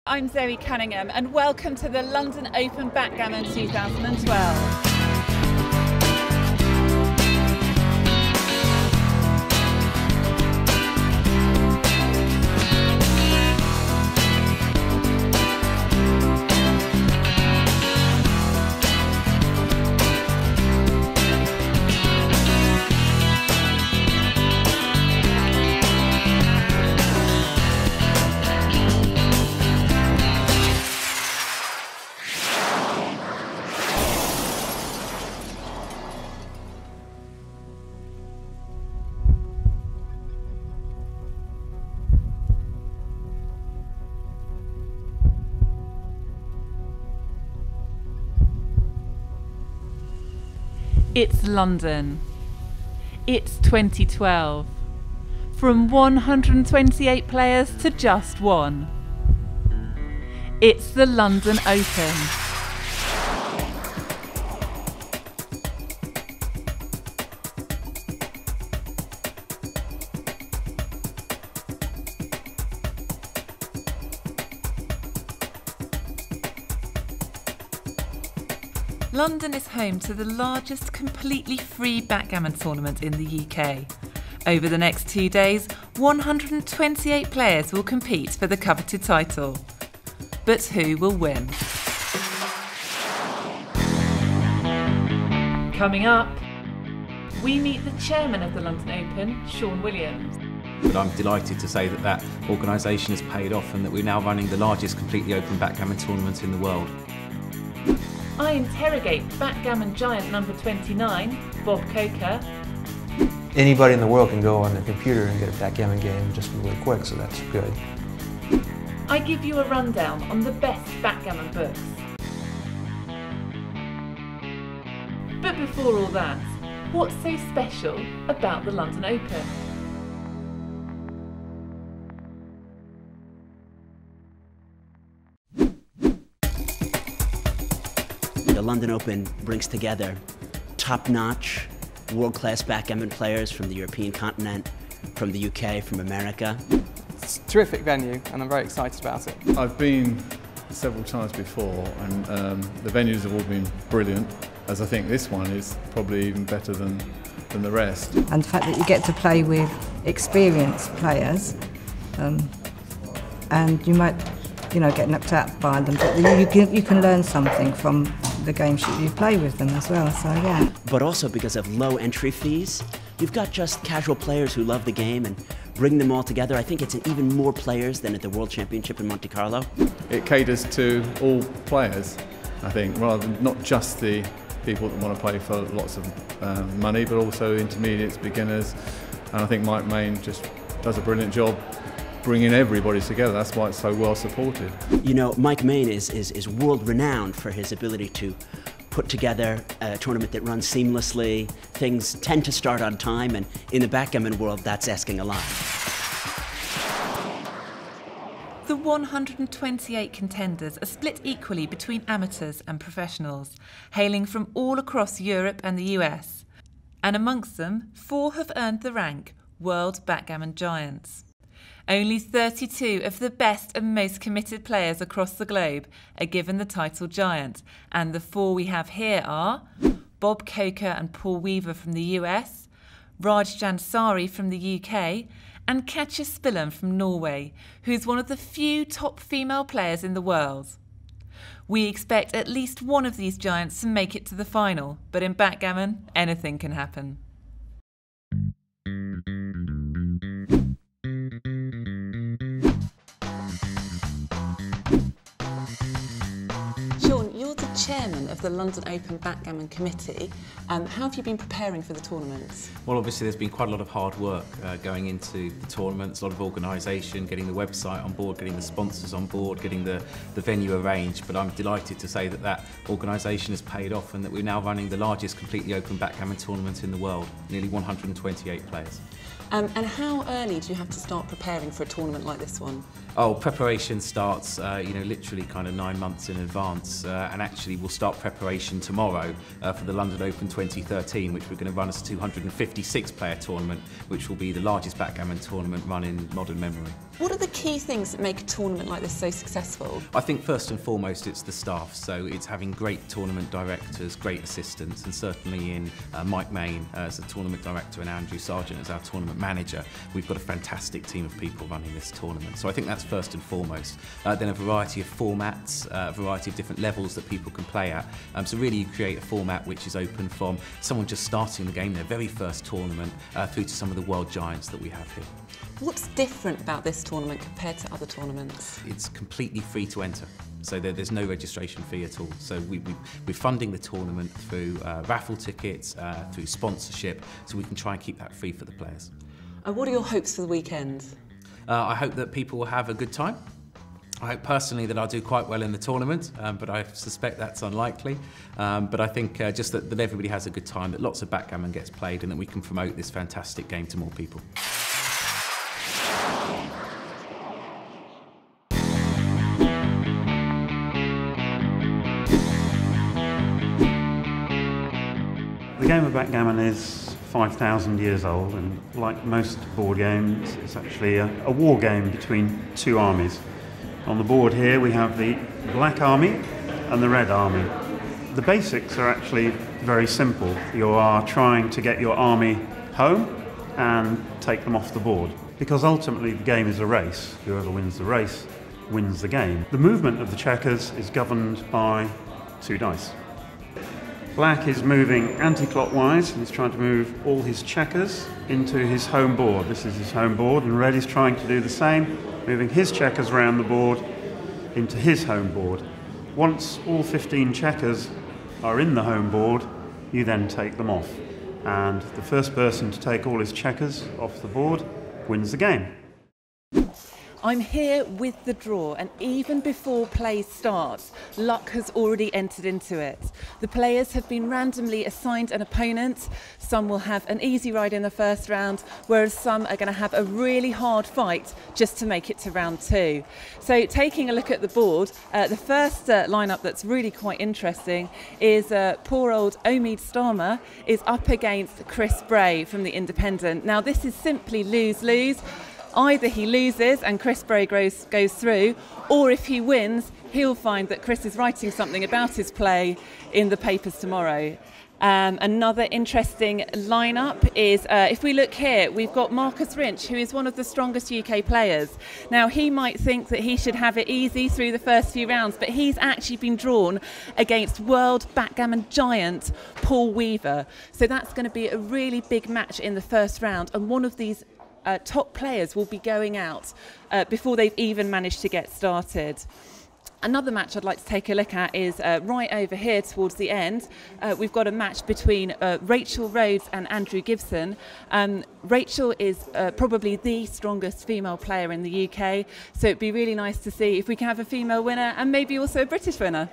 I'm Zoe Cunningham and welcome to the London Open Backgammon 2012. It's London. It's 2012. From 128 players to just one. It's the London Open. London is home to the largest completely free backgammon tournament in the UK. Over the next 2 days, 128 players will compete for the coveted title. But who will win? Coming up, we meet the chairman of the London Open, Sean Williams. But I'm delighted to say that that organisation has paid off and that we're now running the largest completely open backgammon tournament in the world. I interrogate Backgammon Giant number 29, Bob Koca. Anybody in the world can go on the computer and get a backgammon game just really quick, so that's good. I give you a rundown on the best backgammon books. But before all that, what's so special about the London Open? The London Open brings together top-notch, world-class backgammon players from the European continent, from the UK, from America. It's a terrific venue and I'm very excited about it. I've been several times before and the venues have all been brilliant, as I think this one is probably even better than the rest. And the fact that you get to play with experienced players and you might get knocked out by them, but you can learn something from the games that you play with them as well, so yeah. But also because of low entry fees, you've got just casual players who love the game and bring them all together. I think it's even more players than at the World Championship in Monte Carlo. It caters to all players, I think, rather than not just the people that want to play for lots of money, but also intermediates, beginners, and I think Mike Main just does a brilliant job bringing everybody together. That's why it's so well supported. You know, Mike Main is world renowned for his ability to put together a tournament that runs seamlessly. Things tend to start on time, and in the backgammon world, that's asking a lot. The 128 contenders are split equally between amateurs and professionals, hailing from all across Europe and the US. And amongst them, 4 have earned the rank World Backgammon Giants. Only 32 of the best and most committed players across the globe are given the title Giant, and the 4 we have here are Bob Koca and Paul Weaver from the US, Raj Jansari from the UK, and Katja Spillam from Norway, who is one of the few top female players in the world. We expect at least one of these giants to make it to the final, but in backgammon, anything can happen. Sean, you're the chairman of the London Open Backgammon Committee. How have you been preparing for the tournament? Well, obviously there's been quite a lot of hard work going into the tournaments, a lot of organisation, getting the website on board, getting the sponsors on board, getting the venue arranged, but I'm delighted to say that that organisation has paid off and that we're now running the largest completely open backgammon tournament in the world, nearly 128 players. And how early do you have to start preparing for a tournament like this one? Oh, preparation starts, literally kind of 9 months in advance, and actually we'll start preparation tomorrow for the London Open 2013, which we're going to run as a 256-player tournament, which will be the largest backgammon tournament run in modern memory. What are the key things that make a tournament like this so successful? I think first and foremost it's the staff, so it's having great tournament directors, great assistants, and certainly in Mike Main as the tournament director and Andrew Sargent as our tournament manager, we've got a fantastic team of people running this tournament. So I think that's first and foremost. Then a variety of formats, a variety of different levels that people can play at. So really you create a format which is open from someone just starting the game, their very first tournament, through to some of the world giants that we have here. What's different about this tournament compared to other tournaments? It's completely free to enter. So there's no registration fee at all. So we're funding the tournament through raffle tickets, through sponsorship, so we can try and keep that free for the players. What are your hopes for the weekend? I hope that people will have a good time. I hope personally that I'll do quite well in the tournament, but I suspect that's unlikely. But I think just that everybody has a good time, that lots of backgammon gets played, and that we can promote this fantastic game to more people. The game of backgammon is 5,000 years old, and like most board games, it's actually a war game between two armies. On the board here we have the Black Army and the Red Army. The basics are actually very simple. You are trying to get your army home and take them off the board, because ultimately the game is a race. Whoever wins the race wins the game. The movement of the checkers is governed by two dice. Black is moving anti-clockwise and he's trying to move all his checkers into his home board. This is his home board, and Red is trying to do the same, moving his checkers around the board into his home board. Once all 15 checkers are in the home board, you then take them off. And the first person to take all his checkers off the board wins the game. I'm here with the draw, and even before play starts, luck has already entered into it. The players have been randomly assigned an opponent. Some will have an easy ride in the first round, whereas some are going to have a really hard fight just to make it to round two. So taking a look at the board, the first lineup that's really quite interesting is poor old Omid Starmer is up against Chris Bray from the Independent. Now this is simply lose-lose. Either he loses and Chris Bray goes through, or if he wins, he'll find that Chris is writing something about his play in the papers tomorrow. Another interesting lineup is, if we look here, we've got Marcus Rynch, who is one of the strongest UK players. Now, he might think that he should have it easy through the first few rounds, but he's actually been drawn against World Backgammon Giant Paul Weaver. So that's going to be a really big match in the first round, and one of these top players will be going out before they've even managed to get started. Another match I'd like to take a look at is right over here towards the end. We've got a match between Rachel Rhodes and Andrew Gibson. Rachel is probably the strongest female player in the UK, so it'd be really nice to see if we can have a female winner and maybe also a British winner.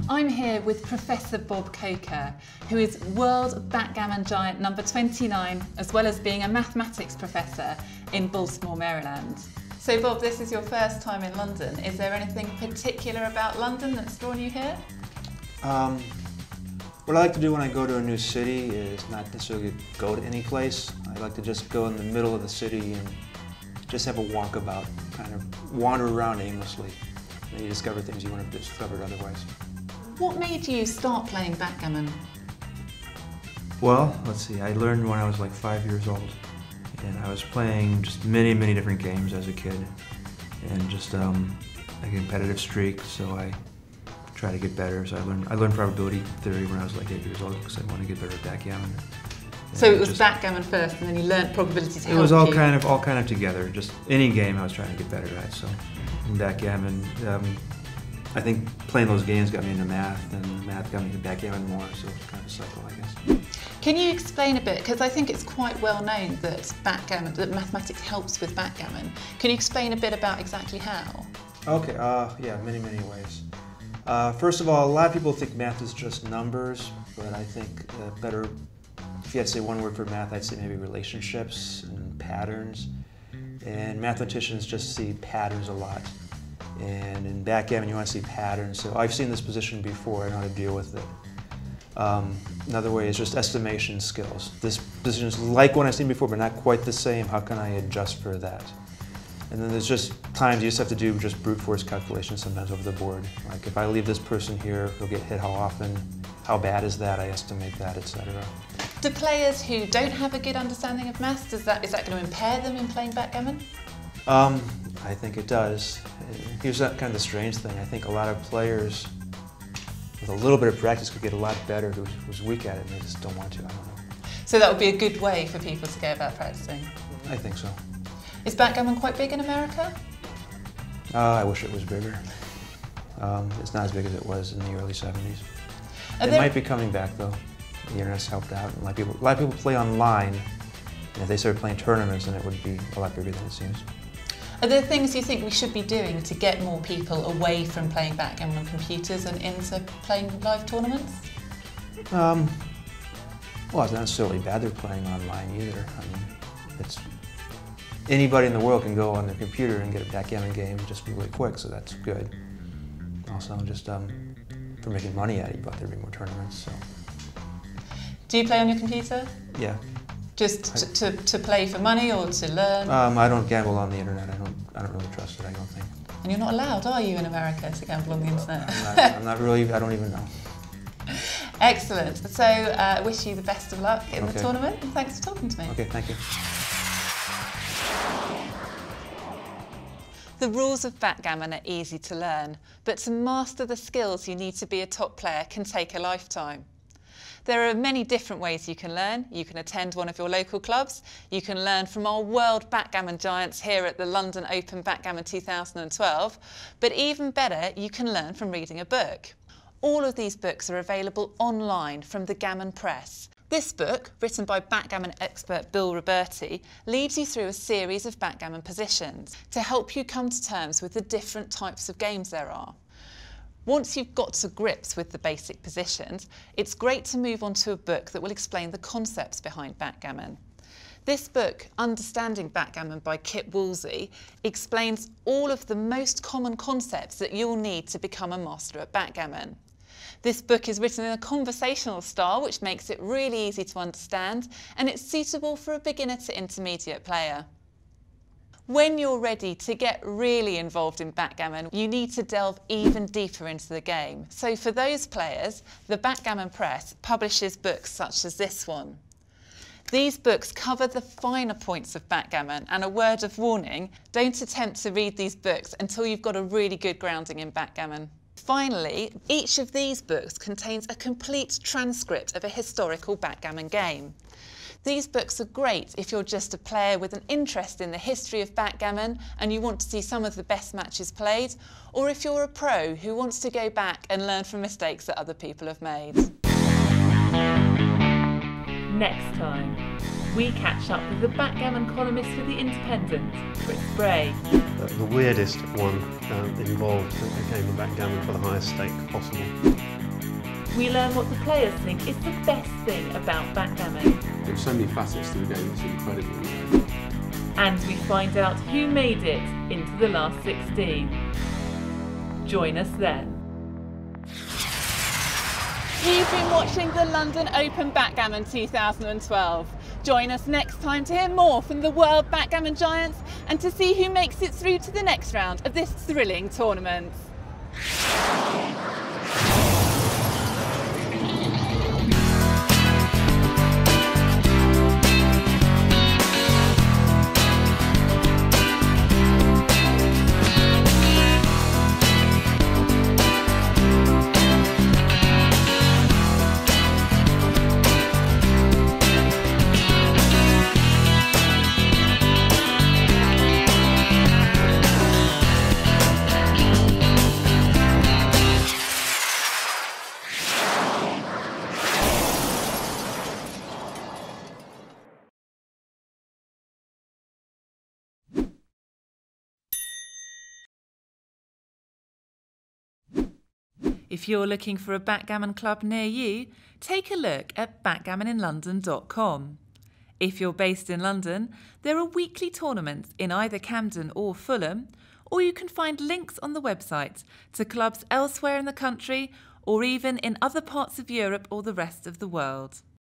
I'm here with Professor Bob Koca, who is World Backgammon Giant number 29, as well as being a mathematics professor in Baltimore, Maryland. So Bob, this is your first time in London. Is there anything particular about London that's drawn you here? What I like to do when I go to a new city is not necessarily go to any place. I like to just go in the middle of the city and just have a walkabout, kind of wander around aimlessly. And you discover things you wouldn't have discovered otherwise. What made you start playing backgammon? Well, let's see, I learned when I was like 5 years old. And I was playing just many different games as a kid. And just a competitive streak, so I tried to get better. So I learned probability theory when I was like 8 years old because I wanted to get better at backgammon. So it was backgammon first, and then you learnt probability to help you? It was all kind of together. Just any game I was trying to get better at. So in backgammon, I think playing those games got me into math, and math got me into backgammon more. So it's kind of a cycle, I guess. Can you explain a bit, because I think it's quite well known that that mathematics helps with backgammon. Can you explain a bit about exactly how? Okay. Yeah, many ways. First of all, a lot of people think math is just numbers, but I think better, if you had to say one word for math, I'd say maybe relationships and patterns. And mathematicians just see patterns a lot. And in backgammon, you want to see patterns. So I've seen this position before, I know how to deal with it. Another way is just estimation skills. This position is like one I've seen before, but not quite the same. How can I adjust for that? And then there's just times you just have to do just brute force calculations sometimes over the board. Like if I leave this person here, he'll get hit how often, how bad is that, I estimate that, etc. Do players who don't have a good understanding of maths, is that going to impair them in playing backgammon? I think it does. Here's that kind of the strange thing. I think a lot of players with a little bit of practice could get a lot better who's weak at it and they just don't want to, I don't know. So that would be a good way for people to go about practicing? I think so. Is backgammon quite big in America? I wish it was bigger. It's not as big as it was in the early 70s. It might be coming back though. The internet's helped out. A lot of people play online, and if they started playing tournaments, then it would be a lot bigger than it seems. Are there things you think we should be doing to get more people away from playing backgammon on computers and into playing live tournaments? Well, it's not necessarily bad they're playing online either. I mean, anybody in the world can go on their computer and get a backgammon game just really quick, so that's good. Also, just for making money at it, but there'd be more tournaments. So. Do you play on your computer? Yeah. Just to play for money or to learn? I don't gamble on the internet. I don't really trust it, I don't think. And you're not allowed, are you, in America, to gamble on the internet? I'm not really, I don't even know. Excellent. So I wish you the best of luck in the tournament, and thanks for talking to me. Okay, thank you. The rules of backgammon are easy to learn, but to master the skills you need to be a top player can take a lifetime. There are many different ways you can learn. You can attend one of your local clubs. You can learn from our World Backgammon Giants here at the London Open Backgammon 2012. But even better, you can learn from reading a book. All of these books are available online from the Gammon Press. This book, written by backgammon expert Bill Roberti, leads you through a series of backgammon positions to help you come to terms with the different types of games there are. Once you've got to grips with the basic positions, it's great to move on to a book that will explain the concepts behind backgammon. This book, Understanding Backgammon by Kit Woolsey, explains all of the most common concepts that you'll need to become a master at backgammon. This book is written in a conversational style, which makes it really easy to understand, and it's suitable for a beginner to intermediate player. When you're ready to get really involved in backgammon, you need to delve even deeper into the game. So for those players, the Backgammon Press publishes books such as this one. These books cover the finer points of backgammon, and a word of warning, don't attempt to read these books until you've got a really good grounding in backgammon. Finally, each of these books contains a complete transcript of a historical backgammon game. These books are great if you're just a player with an interest in the history of backgammon and you want to see some of the best matches played, or if you're a pro who wants to go back and learn from mistakes that other people have made. Next time, we catch up with the backgammon columnist for The Independent, Chris Bray. The weirdest one involved a game of backgammon for the highest stake possible. We learn what the players think is the best thing about backgammon. There's so many facets to the game, it's incredible. And we find out who made it into the last 16. Join us then. You've been watching the London Open Backgammon 2012. Join us next time to hear more from the World Backgammon Giants and to see who makes it through to the next round of this thrilling tournament. If you're looking for a backgammon club near you, take a look at backgammoninlondon.com. If you're based in London, there are weekly tournaments in either Camden or Fulham, or you can find links on the website to clubs elsewhere in the country or even in other parts of Europe or the rest of the world.